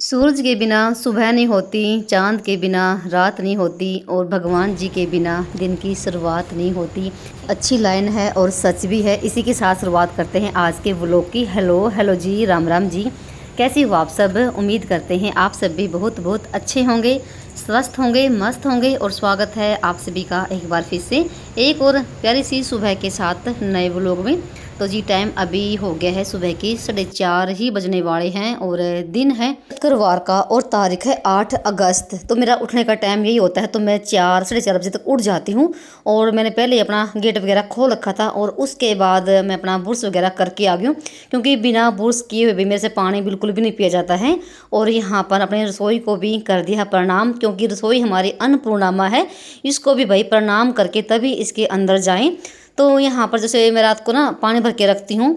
सूरज के बिना सुबह नहीं होती, चाँद के बिना रात नहीं होती और भगवान जी के बिना दिन की शुरुआत नहीं होती। अच्छी लाइन है और सच भी है। इसी के साथ शुरुआत करते हैं आज के व्लॉग की। हेलो जी, राम राम जी। कैसी हो आप सब? उम्मीद करते हैं आप सब भी बहुत बहुत अच्छे होंगे, स्वस्थ होंगे, मस्त होंगे। और स्वागत है आप सभी का एक बार फिर से एक और प्यारी सी सुबह के साथ नए व्लॉग में। तो जी टाइम अभी हो गया है सुबह की 4:30 ही बजने वाले हैं और दिन है शुक्रवार का और तारीख है 8 अगस्त। तो मेरा उठने का टाइम यही होता है, तो मैं 4 साढ़े 4 बजे तक उठ जाती हूँ। और मैंने पहले ही अपना गेट वगैरह खोल रखा था और उसके बाद मैं अपना बुर्श वगैरह करके आ गई हूँ, क्योंकि बिना बुर्श किए हुए भी मेरे से पानी बिल्कुल भी नहीं पिया जाता है। और यहाँ पर अपने रसोई को भी कर दिया प्रणाम, क्योंकि रसोई हमारी अन्नपूर्णा है, इसको भी भाई प्रणाम करके तभी इसके अंदर जाएं। तो यहाँ पर जैसे मैं रात को ना पानी भर के रखती हूँ,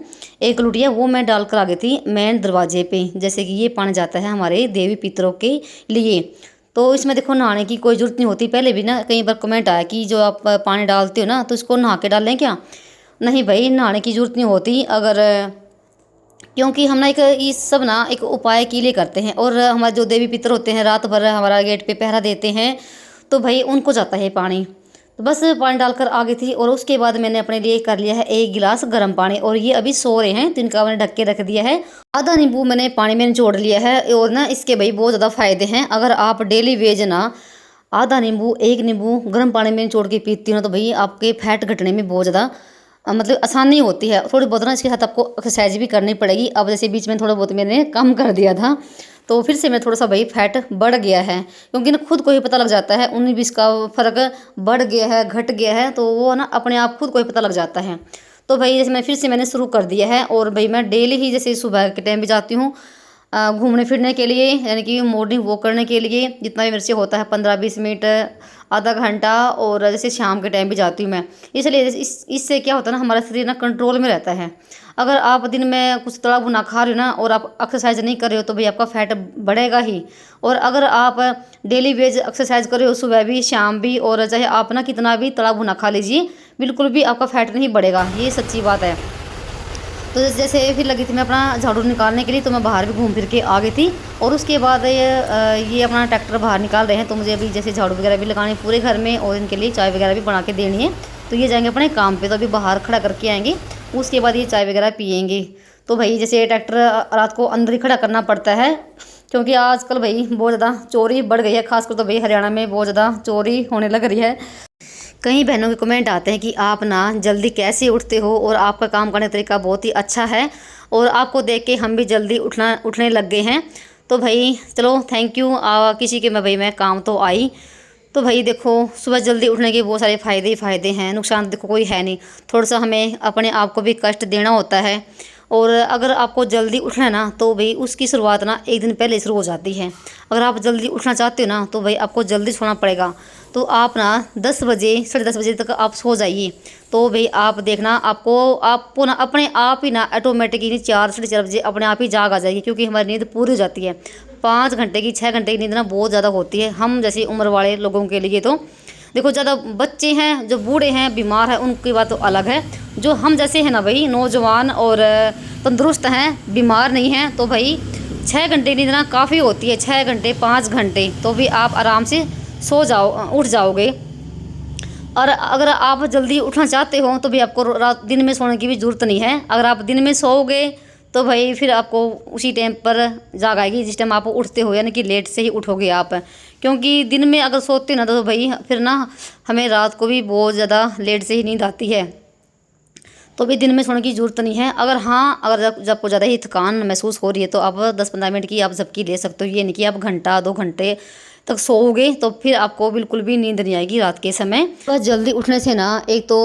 एक लुटिया वो मैं डाल कर आ गई थी मेन दरवाजे पे। जैसे कि ये पानी जाता है हमारे देवी पितरों के लिए, तो इसमें देखो नहाने की कोई ज़रूरत नहीं होती। पहले भी ना कई बार कमेंट आया कि जो आप पानी डालते हो ना तो इसको नहा के डालें क्या? नहीं भाई, नहाने की ज़रूरत नहीं होती। अगर क्योंकि हम ना एक ये सब ना एक उपाय के लिए करते हैं, और हमारे जो देवी पितर होते हैं रात भर हमारा गेट पे पहरा देते हैं, तो भाई उनको जाता है पानी। तो बस पानी डालकर आ गई थी और उसके बाद मैंने अपने लिए कर लिया है 1 गिलास गर्म पानी। और ये अभी सो रहे हैं तो इनका मैंने ढक के रख दिया है। आधा नींबू मैंने पानी में निचोड़ लिया है। और ना इसके भाई बहुत ज़्यादा फायदे हैं। अगर आप डेली वेज ना आधा नींबू 1 नींबू गर्म पानी में निचोड़ के पीती हो ना, तो भाई आपके फैट घटने में बहुत ज़्यादा मतलब आसानी होती है। थोड़ी बहुत ना इसके साथ आपको एक्सरसाइज भी करनी पड़ेगी। अब जैसे बीच में थोड़ा बहुत मैंने कम कर दिया था, तो फिर से मैं थोड़ा सा भाई फैट बढ़ गया है, क्योंकि ना खुद को ही पता लग जाता है 19-20 का फ़र्क बढ़ गया है घट गया है, तो वो ना अपने आप खुद को ही पता लग जाता है। तो भाई जैसे मैं फिर से मैंने शुरू कर दिया है। और भाई मैं डेली ही जैसे सुबह के टाइम भी जाती हूँ घूमने फिरने के लिए, यानी कि मॉर्निंग वॉक करने के लिए, जितना भी मेरे से होता है 15-20 मिनट, आधा घंटा। और जैसे शाम के टाइम भी जाती हूँ मैं, इसलिए इससे क्या होता है ना, हमारा शरीर ना कंट्रोल में रहता है। अगर आप दिन में कुछ तला भुना खा रहे हो ना और आप एक्सरसाइज नहीं कर रहे हो, तो भाई आपका फैट बढ़ेगा ही। और अगर आप डेली वेज एक्सरसाइज कर रहे हो सुबह भी शाम भी, और चाहे आप ना कितना भी तला भुना खा लीजिए, बिल्कुल भी आपका फैट नहीं बढ़ेगा। ये सच्ची बात है। तो जैसे फिर लगी थी मैं अपना झाड़ू निकालने के लिए, तो मैं बाहर भी घूम फिर के आ गई थी। और उसके बाद ये अपना ट्रैक्टर बाहर निकाल रहे हैं, तो मुझे अभी जैसे झाड़ू वगैरह भी लगानी पूरे घर में, और इनके लिए चाय वगैरह भी बना के देनी है। तो ये जाएंगे अपने काम पे, तो अभी बाहर खड़ा करके आएंगे, उसके बाद ये चाय वगैरह पियेंगे। तो भाई जैसे ट्रैक्टर रात को अंदर ही खड़ा करना पड़ता है, क्योंकि आजकल भाई बहुत ज़्यादा चोरी बढ़ गई है। खासकर तो भाई हरियाणा में बहुत ज़्यादा चोरी होने लग रही है। कई बहनों के कमेंट आते हैं कि आप ना जल्दी कैसे उठते हो और आपका काम करने का तरीका बहुत ही अच्छा है, और आपको देख के हम भी जल्दी उठने लग गए हैं। तो भाई चलो थैंक यू। किसी के मैं भाई मैं काम तो आई। तो भाई देखो सुबह जल्दी उठने के बहुत सारे फ़ायदे ही फ़ायदे हैं, नुकसान देखो कोई है नहीं। थोड़ा सा हमें अपने आप को भी कष्ट देना होता है। और अगर आपको जल्दी उठना है ना, तो भाई उसकी शुरुआत ना एक दिन पहले शुरू हो जाती है। अगर आप जल्दी उठना चाहते हो ना, तो भाई आपको जल्दी सोना पड़ेगा। तो आप ना 10 बजे 10:30 बजे तक आप सो जाइए। तो भाई आप देखना आपको ना अपने आप ही ना ऑटोमेटिकली 4 साढ़े 4 बजे अपने आप ही जाग आ जाएगी, क्योंकि हमारी नींद पूरी हो जाती है। 5 घंटे की 6 घंटे की नींद ना बहुत ज़्यादा होती है हम जैसी उम्र वाले लोगों के लिए। तो देखो ज़्यादा बच्चे हैं, जो बूढ़े हैं, बीमार हैं, उनकी बात तो अलग है। जो हम जैसे हैं ना भाई नौजवान और तंदुरुस्त हैं, बीमार नहीं हैं, तो भाई 6 घंटे नींद ना काफ़ी होती है। 6 घंटे 5 घंटे तो भी आप आराम से उठ जाओगे। और अगर आप जल्दी उठना चाहते हो, तो भी आपको रात दिन में सोने की भी ज़रूरत नहीं है। अगर आप दिन में सोओगे तो भाई फिर आपको उसी टाइम पर जाग आएगी जिस टाइम आप उठते हो, यानी कि लेट से ही उठोगे आप। क्योंकि दिन में अगर सोते ना, तो भाई फिर ना हमें रात को भी बहुत ज़्यादा लेट से ही नींद आती है। तो भी दिन में सोने की ज़रूरत नहीं है। अगर जब आपको ज़्यादा ही थकान महसूस हो रही है, तो आप 10-15 मिनट की आप झपकी ले सकते हो। ये नहीं कि आप घंटा 2 घंटे तक सोओगे, तो फिर आपको बिल्कुल भी नींद नहीं आएगी रात के समय। बस जल्दी उठने से ना एक तो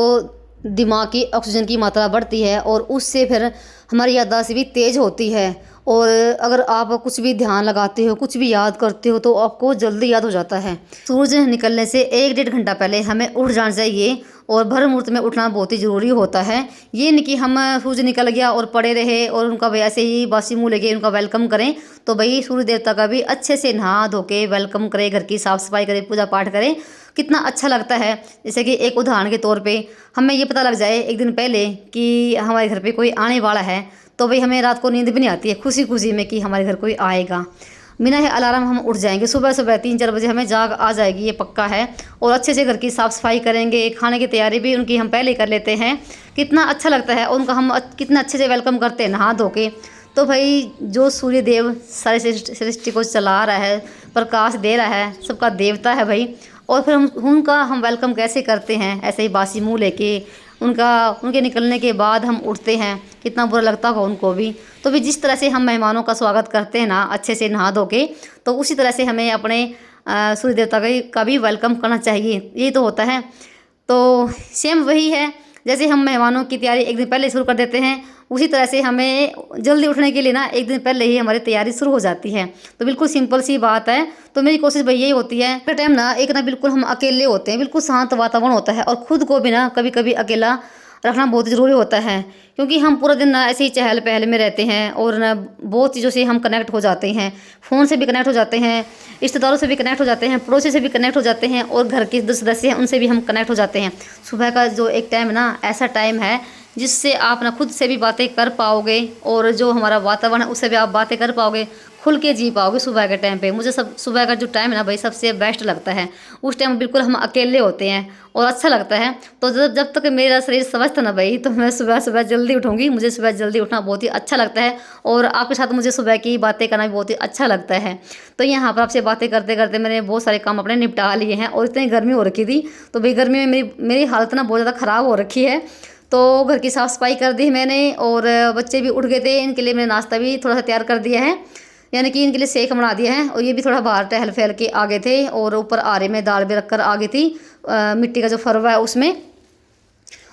दिमाग की ऑक्सीजन की मात्रा बढ़ती है, और उससे फिर हमारी याददाश्त भी तेज़ होती है। और अगर आप कुछ भी ध्यान लगाते हो, कुछ भी याद करते हो, तो आपको जल्दी याद हो जाता है। सूरज निकलने से 1-1.5 घंटा पहले हमें उठ जाना चाहिए, और भर मुहूर्त में उठना बहुत ही ज़रूरी होता है। ये नहीं कि हम सूरज निकल गया और पड़े रहे और उनका भाई ऐसे ही बासी मुँह लेके उनका वेलकम करें। तो भाई सूर्य देवता का भी अच्छे से नहा धो के वेलकम करें, घर की साफ़ सफाई करें, पूजा पाठ करें, कितना अच्छा लगता है। जैसे कि एक उदाहरण के तौर पे हमें ये पता लग जाए एक दिन पहले कि हमारे घर पे कोई आने वाला है, तो भाई हमें रात को नींद भी नहीं आती है खुशी खुशी में कि हमारे घर कोई आएगा। बिना ही अलार्म हम उठ जाएंगे। सुबह सुबह 3-4 बजे हमें जाग आ जाएगी, ये पक्का है। और अच्छे से घर की साफ़ सफाई करेंगे, खाने की तैयारी भी उनकी हम पहले कर लेते हैं। कितना अच्छा लगता है, और उनका हम कितना अच्छे से वेलकम करते हैं नहा धो के। तो भाई जो सूर्य देव सारी सृष्टि को चला रहा है, प्रकाश दे रहा है, सबका देवता है भाई। और फिर हम उनका वेलकम कैसे करते हैं, ऐसे ही बासी मुँह लेके। उनके निकलने के बाद हम उठते हैं, कितना बुरा लगता होगा उनको भी। तो भी जिस तरह से हम मेहमानों का स्वागत करते हैं ना, अच्छे से नहा धो के, तो उसी तरह से हमें अपने सूर्य देवता का भी वेलकम करना चाहिए। ये तो होता है। तो सेम वही है, जैसे हम मेहमानों की तैयारी एक दिन पहले शुरू कर देते हैं, उसी तरह से हमें जल्दी उठने के लिए ना एक दिन पहले ही हमारी तैयारी शुरू हो जाती है। तो बिल्कुल सिंपल सी बात है। तो मेरी कोशिश भाई यही होती है, हर टाइम ना एक ना बिल्कुल हम अकेले होते हैं, बिल्कुल शांत वातावरण होता है, और खुद को भी ना कभी कभी अकेला रखना बहुत ज़रूरी होता है। क्योंकि हम पूरा दिन ना ऐसे ही चहल पहल में रहते हैं, और ना बहुत चीज़ों से हम कनेक्ट हो जाते हैं। फ़ोन से भी कनेक्ट हो जाते हैं, रिश्तेदारों से भी कनेक्ट हो जाते हैं, पड़ोसी से भी कनेक्ट हो जाते हैं, और घर के जो सदस्य हैं उनसे भी हम कनेक्ट हो जाते हैं। सुबह का जो एक टाइम ना ऐसा टाइम है जिससे आप ना खुद से भी बातें कर पाओगे, और जो हमारा वातावरण है उससे भी आप बातें कर पाओगे, खुल के जी पाओगे सुबह के टाइम पे। मुझे सब सुबह का जो टाइम है ना भाई सबसे बेस्ट लगता है। उस टाइम बिल्कुल हम अकेले होते हैं और अच्छा लगता है। तो जब तक मेरा शरीर स्वस्थ है ना भाई, तो मैं सुबह सुबह जल्दी उठूँगी। मुझे सुबह जल्दी उठना बहुत ही अच्छा लगता है, और आपके साथ मुझे सुबह की बातें करना भी बहुत ही अच्छा लगता है। तो यहाँ पर आपसे बातें करते करते मैंने बहुत सारे काम अपने निपटा लिए हैं, और इतनी गर्मी हो रखी थी, तो भाई गर्मी में मेरी हालत ना बहुत ज़्यादा ख़राब हो रखी है। तो घर की साफ़ सफाई कर दी मैंने, और बच्चे भी उठ गए थे, इनके लिए मैंने नाश्ता भी थोड़ा सा तैयार कर दिया है, यानी कि इनके लिए शेक बना दिया है। और ये भी थोड़ा बाहर टहल फैल के आ गए थे, और ऊपर आरे में दाल भी रख कर आ गई थी, मिट्टी का जो फरवा है उसमें।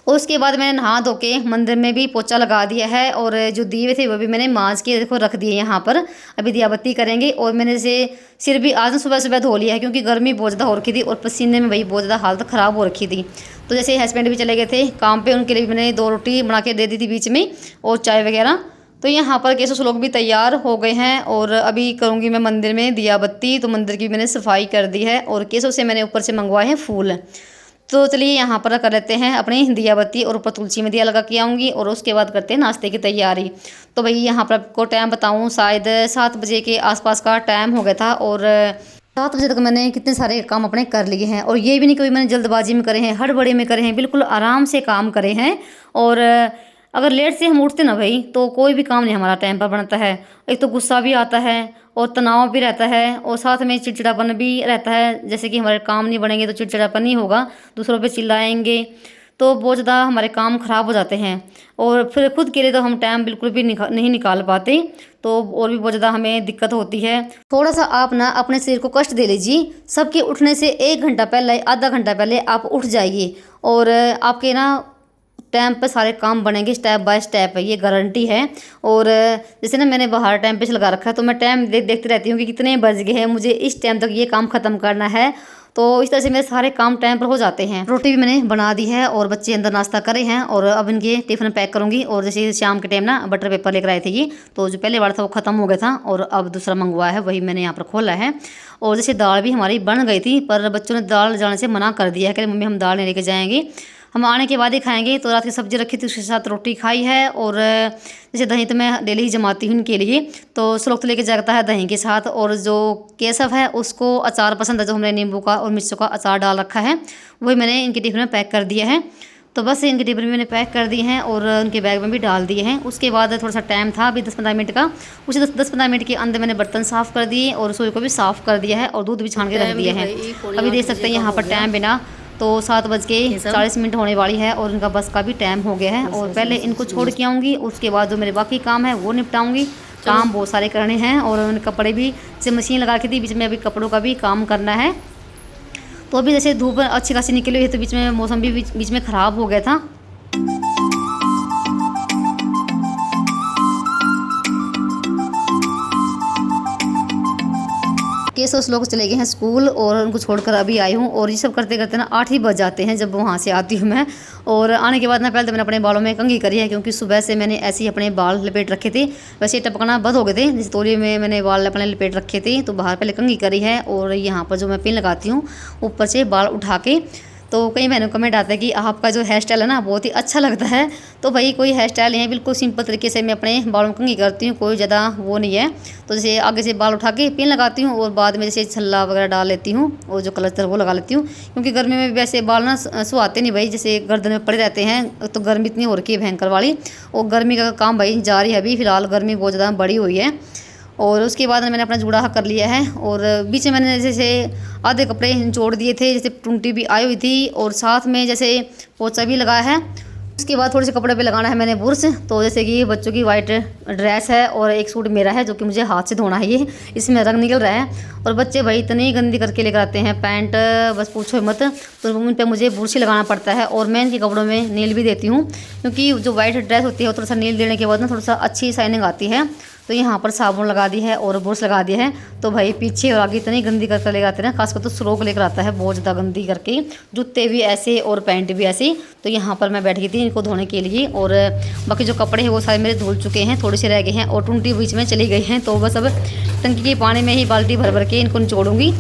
और उसके बाद मैंने नहा धो के मंदिर में भी पोछा लगा दिया है, और जो दिए थे वो भी मैंने मांज के देखो रख दिए यहाँ पर। अभी दिया बत्ती करेंगे। और मैंने से सिर भी आज सुबह सुबह धो लिया है, क्योंकि गर्मी बहुत ज़्यादा हो रखी थी, और पसीने में वही बहुत ज़्यादा हालत ख़राब हो रखी थी। तो जैसे हस्बैंड भी चले गए थे काम पे, उनके लिए भी मैंने 2 रोटी बना के दे दी थी बीच में, और चाय वगैरह। तो यहाँ पर केशव लोग भी तैयार हो गए हैं, और अभी करूँगी मैं मंदिर में दिया बत्ती। तो मंदिर की मैंने सफाई कर दी है, और केशव से मैंने ऊपर से मंगवाए हैं फूल। तो चलिए यहाँ पर कर लेते हैं अपनी दिया बत्ती, और ऊपर तुलसी में दिया लगा के आऊँगी, और उसके बाद करते हैं नाश्ते की तैयारी। तो भाई यहाँ पर आपको टाइम बताऊँ, शायद 7 बजे के आसपास का टाइम हो गया था, और 7 बजे तक मैंने कितने सारे काम अपने कर लिए हैं। और ये भी नहीं कि मैंने जल्दबाजी में करे हैं, हड़बड़ी में करे हैं, बिल्कुल आराम से काम करे हैं। और अगर लेट से हम उठते ना भाई, तो कोई भी काम नहीं हमारा टाइम पर बनता है। एक तो गुस्सा भी आता है, और तनाव भी रहता है, और साथ में चिड़चिड़ापन भी रहता है। जैसे कि हमारे काम नहीं बनेंगे तो चिड़चिड़ापन ही होगा, दूसरों पे चिल्लाएंगे, तो बहुत ज़्यादा हमारे काम ख़राब हो जाते हैं। और फिर खुद के लिए तो हम टाइम बिल्कुल भी नहीं निकाल पाते, तो और भी बहुत ज़्यादा हमें दिक्कत होती है। थोड़ा सा आप ना अपने शरीर को कष्ट दे लीजिए। सबके उठने से 1 घंटा पहले, आधा घंटा पहले आप उठ जाइए, और आपके ना टाइम पे सारे काम बनेंगे, स्टेप बाय स्टेप है, ये गारंटी है। और जैसे ना मैंने बाहर टाइम पे लगा रखा है, तो मैं टाइम देखती रहती हूँ कि कितने बज गए हैं, मुझे इस टाइम तक ये काम ख़त्म करना है। तो इस तरह से मेरे सारे काम टाइम पर हो जाते हैं। रोटी भी मैंने बना दी है, और बच्चे अंदर नाश्ता करे हैं, और अब इनके टिफ़िन पैक करूँगी। और जैसे शाम के टाइम ना बटर पेपर लेकर आए थे ये, तो जो पहले वाला था वो ख़त्म हो गया था, और अब दूसरा मंगवाया है, वही मैंने यहाँ पर खोला है। और जैसे दाल भी हमारी बन गई थी, पर बच्चों ने दाल जाने से मना कर दिया है, कह मम्मी हम दाल नहीं लेके जाएंगे, हम आने के बाद ही खाएंगे। तो रात की सब्ज़ी रखी थी, उसके साथ रोटी खाई है। और जैसे दही तो मैं डेली ही जमाती हूँ इनके लिए, तो श्लोक तो लेके जाता है दही के साथ। और जो केशव है उसको अचार पसंद है, जो हमने नींबू का और मिर्चों का अचार डाल रखा है, वही मैंने इनके टिफिन में पैक कर दिया है। तो बस इनके टिफिन में मैंने पैक कर दिए हैं, और उनके बैग में भी डाल दिए हैं। उसके बाद थोड़ा सा टाइम था अभी 10-15 मिनट का, उसी 10-15 मिनट के अंदर मैंने बर्तन साफ़ कर दिए, और रसोई को भी साफ़ कर दिया है, और दूध भी छान के रख दिया है। अभी देख सकते हैं यहाँ पर टाइम बिना, तो 7:40 होने वाली है, और इनका बस का भी टाइम हो गया है। और पहले इनको छोड़ के आऊँगी, उसके बाद जो मेरे बाकी काम है वो निपटाऊँगी। काम बहुत सारे करने हैं, और उन कपड़े भी जैसे मशीन लगा के थी, बीच में अभी कपड़ों का भी काम करना है। तो अभी जैसे धूप अच्छी खासी निकली हुई है, तो बीच में मौसम भी बीच में ख़राब हो गया था। केशव लोग चले गए हैं स्कूल, और उनको छोड़कर अभी आई हूँ। और ये सब करते करते ना 8 ही बज जाते हैं जब वहाँ से आती हूँ मैं। और आने के बाद ना पहले तो मैंने अपने बालों में कंघी करी है, क्योंकि सुबह से मैंने ऐसे ही अपने बाल लपेट रखे थे। वैसे टपकना बंद हो गए थे, जिस तौलिए में मैंने बाल अपने लपेट रखे थे, तो बाहर पहले कंघी करी है। और यहाँ पर जो मैं पिन लगाती हूँ ऊपर से बाल उठा के, तो कई बहनों कमेंट आता है कि आपका जो हेयर स्टाइल है ना बहुत ही अच्छा लगता है। तो भाई कोई हेयर स्टाइल नहीं है, बिल्कुल सिंपल तरीके से मैं अपने बालों में कंघी करती हूँ, कोई ज़्यादा वो नहीं है। तो जैसे आगे से बाल उठा के पिन लगाती हूँ और बाद में जैसे छल्ला वगैरह डाल लेती हूँ और जो क्लचर वो लगा लेती हूँ, क्योंकि गर्मी में भी वैसे बाल ना सुहाते नहीं भाई, जैसे गर्दन में पड़े रहते हैं। तो गर्मी इतनी हो रखी है भयंकर वाली, और गर्मी का काम भाई जारी है, अभी फिलहाल गर्मी बहुत ज़्यादा बड़ी हुई है। और उसके बाद मैंने अपना जूड़ा कर लिया है, और बीच में मैंने जैसे आधे कपड़े जोड़ दिए थे, जैसे टुंटी भी आई हुई थी और साथ में जैसे पोंछा भी लगाया है। उसके बाद थोड़े से कपड़े पे लगाना है मैंने बुर्श। तो जैसे कि बच्चों की वाइट ड्रेस है और एक सूट मेरा है जो कि मुझे हाथ से धोना है, ये इसमें रंग निकल रहा है। और बच्चे भाई इतनी गंदी करके लेकर आते हैं पैंट, बस पूछो मत। तो उन पर मुझे बुर्श लगाना पड़ता है, और मैं इनके कपड़ों में नील भी देती हूँ, क्योंकि जो वाइट ड्रेस होती है वो थोड़ा सा नील देने के बाद ना थोड़ा सा अच्छी शाइनिंग आती है। तो यहाँ पर साबुन लगा दी है और बुर्श लगा दिया है। तो भाई पीछे और आगे इतनी गंदी करके लेकर आते हैं ना, खासकर तो स्रोक लेकर आता है बहुत ज़्यादा गंदी करके, जूते भी ऐसे और पैंट भी ऐसे। तो यहाँ पर मैं बैठ गई थी इनको धोने के लिए, और बाकी जो कपड़े हैं वो सारे मेरे धुल चुके हैं, थोड़े से रह गए हैं और टुंटी बीच में चली गई हैं। तो बस अब टंकी के पानी में ही बाल्टी भर भर के इनको निचोड़ूंगी।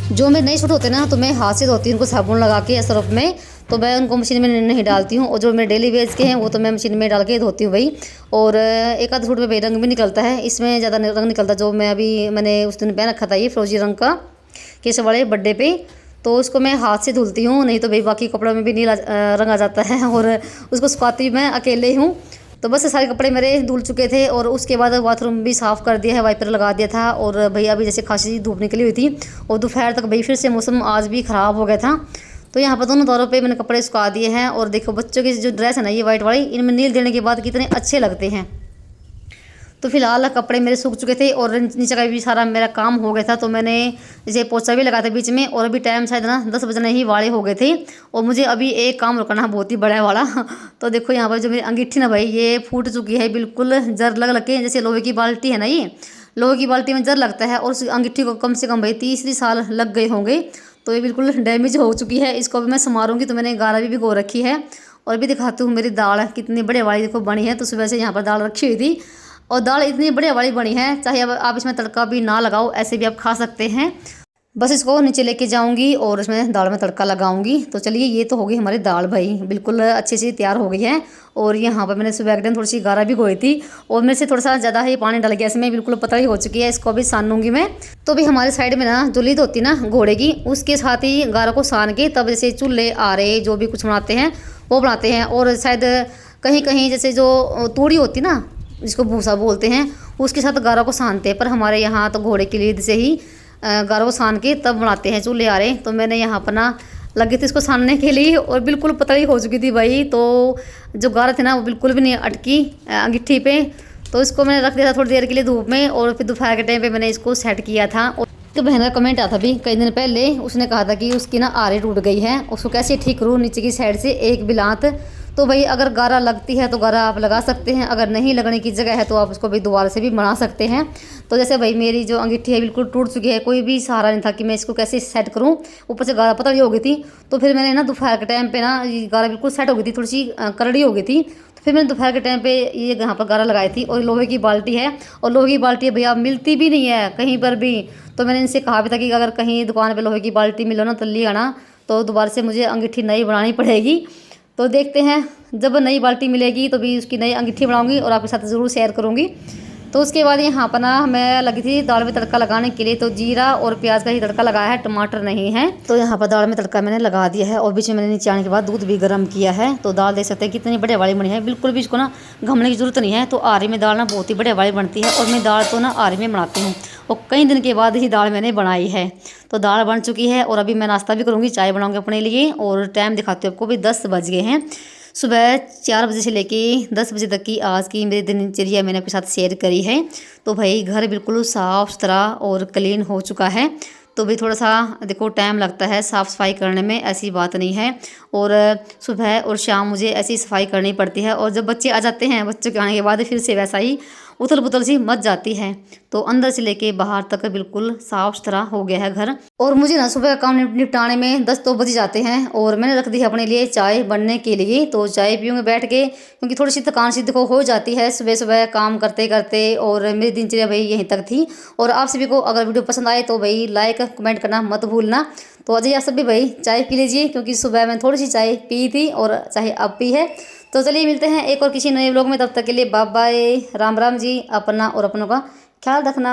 जो मेरे नए सूट होते हैं ना, तो मैं हाथ से धोती हूँ उनको साबुन लगा के या सर्फ में। तो मैं उनको मशीन में नहीं डालती हूँ, और जो मेरे डेली वेज के हैं वो तो मैं मशीन में डाल के धोती हूँ भाई। और एक आध सूट में भाई रंग भी निकलता है, इसमें ज़्यादा रंग निकलता। जो मैंने उस दिन पहन रखा था ये फिरोजी रंग का, केस वाले बर्थडे पे, तो उसको मैं हाथ से धुलती हूँ, नहीं तो भाई बाकी कपड़ों में भी नीला रंग आ जाता है। और उसको सुखाती मैं अकेले ही हूँ। तो बस सारे कपड़े मेरे धुल चुके थे, और उसके बाद बाथरूम भी साफ़ कर दिया है, वाइपर लगा दिया था। और भैया अभी जैसे खासी धूप निकली हुई थी, और दोपहर तक भाई फिर से मौसम आज भी ख़राब हो गया था। तो यहाँ पर दोनों दौरों पे मैंने कपड़े सुखा दिए हैं। और देखो बच्चों की जो ड्रेस है ना ये वाइट वाली, इनमें नील देने के बाद कितने अच्छे लगते हैं। तो फिलहाल कपड़े मेरे सूख चुके थे और नीचे का भी सारा मेरा काम हो गया था। तो मैंने जैसे पोछा भी लगाया था बीच में, और अभी टाइम शायद ना 10 बजने ही वाले हो गए थे, और मुझे अभी एक काम रुकना है बहुत ही बड़ा वाला। तो देखो यहाँ पर जो मेरी अंगीठी ना भाई ये फूट चुकी है, बिल्कुल जर लग के, जैसे लोहे की बाल्टी है ना, ये लोहे की बाल्टी में जर लगता है, और उस अंगीठी को कम से कम भाई 30 साल लग गए होंगे। तो ये बिल्कुल डैमेज हो चुकी है, इसको भी मैं संवारूंगी। तो मैंने गारा भी भिगो रखी है, और भी दिखाती हूँ मेरी दाल कितनी बड़े वाली देखो बनी है। तो सुबह से यहाँ पर दाल रखी हुई थी, और दाल इतनी बढ़िया वाली बनी है, चाहे अब आप इसमें तड़का भी ना लगाओ ऐसे भी आप खा सकते हैं। बस इसको नीचे लेके जाऊंगी और इसमें दाल में तड़का लगाऊंगी। तो चलिए ये तो हो गई हमारी दाल भाई, बिल्कुल अच्छे से तैयार हो गई है। और यहाँ पर मैंने सुबह एक दिन थोड़ी सी गारा भी गोई थी, और मेरे से थोड़ा सा ज़्यादा ही पानी डल गया इसमें, बिल्कुल पतली हो चुकी है, इसको भी सानूंगी मैं। तो भी हमारे साइड में ना जो लीद होती ना घोड़े की, उसके साथ ही गारा को सान के तब जैसे चूल्हे आरे जो भी कुछ बनाते हैं वो बनाते हैं। और शायद कहीं कहीं जैसे जो तूड़ी होती ना, जिसको भूसा बोलते हैं, उसके साथ गारा को सानते हैं। पर हमारे यहाँ तो घोड़े की लीद से ही गारा को सान के तब बनाते हैं चूल्हे आ रहे। तो मैंने यहाँ पर ना लगी थी इसको सानने के लिए, और बिल्कुल पतली हो चुकी थी भाई। तो जो गारा थी ना वो बिल्कुल भी नहीं अटकी अंगीठी पे। तो इसको मैंने रख दिया था थोड़ी देर के लिए धूप में, और फिर दोपहर के टाइम पे मैंने इसको सेट किया था। तो बहन का कमेंट आता भी कई दिन पहले, उसने कहा था कि उसकी ना आरी टूट गई है, उसको कैसे ठीक करूँ नीचे की साइड से एक बिलात। तो भाई अगर गारा लगती है तो गारा आप लगा सकते हैं, अगर नहीं लगने की जगह है तो आप उसको भाई दोबारा से भी बना सकते हैं। तो जैसे भाई मेरी जो अंगीठी है बिल्कुल टूट चुकी है, कोई भी सहारा नहीं था कि मैं इसको कैसे सेट करूं, ऊपर से गारा पतली हो गई थी। तो फिर मैंने ना दोपहर के टाइम पे ना ये गारा बिल्कुल सेट हो गई थी, थोड़ी सी करड़ी हो गई थी। तो फिर मैंने दोपहर के टाइम पे ये यहाँ पर गारा लगाई थी। और लोहे की बाल्टी है, और लोहे की बाल्टी भैया मिलती भी नहीं है कहीं पर भी। तो मैंने इनसे कहा भी था कि अगर कहीं दुकान पर लोहे की बाल्टी मिलो ना तो ले आना, तो दोबारा से मुझे अंगीठी नई बनानी पड़ेगी। तो देखते हैं जब नई बाल्टी मिलेगी तो भी उसकी नई अंगीठी बनाऊंगी और आपके साथ ज़रूर शेयर करूंगी। तो उसके बाद यहाँ पर ना मैं लगी थी दाल में तड़का लगाने के लिए। तो जीरा और प्याज का ही तड़का लगाया है, टमाटर नहीं है। तो यहाँ पर दाल में तड़का मैंने लगा दिया है, और बीच में मैंने नीचे आने के बाद दूध भी गर्म किया है। तो दाल देख सकते हैं कितनी बड़े वाली बनी है, बिल्कुल भी इसको ना घमने की जरूरत नहीं है। तो आरी में दाल ना बहुत ही बड़े वाली बनती है, और मैं दाल तो ना आरी में बनाती हूँ, और कई दिन के बाद ही दाल मैंने बनाई है। तो दाल बन चुकी है, और अभी मैं नाश्ता भी करूँगी, चाय बनाऊँगी अपने लिए। और टाइम दिखाती हूँ आपको भी 10 बज गए हैं। सुबह 4 बजे से लेके 10 बजे तक की आज की मेरी दिनचर्या मैंने आपके साथ शेयर करी है। तो भाई घर बिल्कुल साफ़ सुथरा और क्लीन हो चुका है। तो भी थोड़ा सा देखो टाइम लगता है साफ़ सफाई करने में, ऐसी बात नहीं है। और सुबह और शाम मुझे ऐसी सफाई करनी पड़ती है, और जब बच्चे आ जाते हैं, बच्चों के आने के बाद फिर से वैसा ही उथल पुथल सी मच जाती है। तो अंदर से लेके बाहर तक बिल्कुल साफ सुथरा हो गया है घर। और मुझे ना सुबह का काम निपटाने में 10 तो बज जाते हैं और मैंने रख दी है अपने लिए चाय बनने के लिए। तो चाय पीऊँगी बैठ के, क्योंकि थोड़ी सी थकान सी देखो हो जाती है सुबह सुबह काम करते करते। और मेरी दिनचर्या भाई यहीं तक थी। और आप सभी को अगर वीडियो पसंद आए तो भाई लाइक कमेंट करना मत भूलना। तो अजय आप सभी भाई चाय पी लीजिए, क्योंकि सुबह मैं थोड़ी सी चाय पी थी और चाहे अब पी है। तो चलिए मिलते हैं एक और किसी नए व्लॉग में, तब तक के लिए बाय बाय, राम राम जी। अपना और अपनों का ख्याल रखना।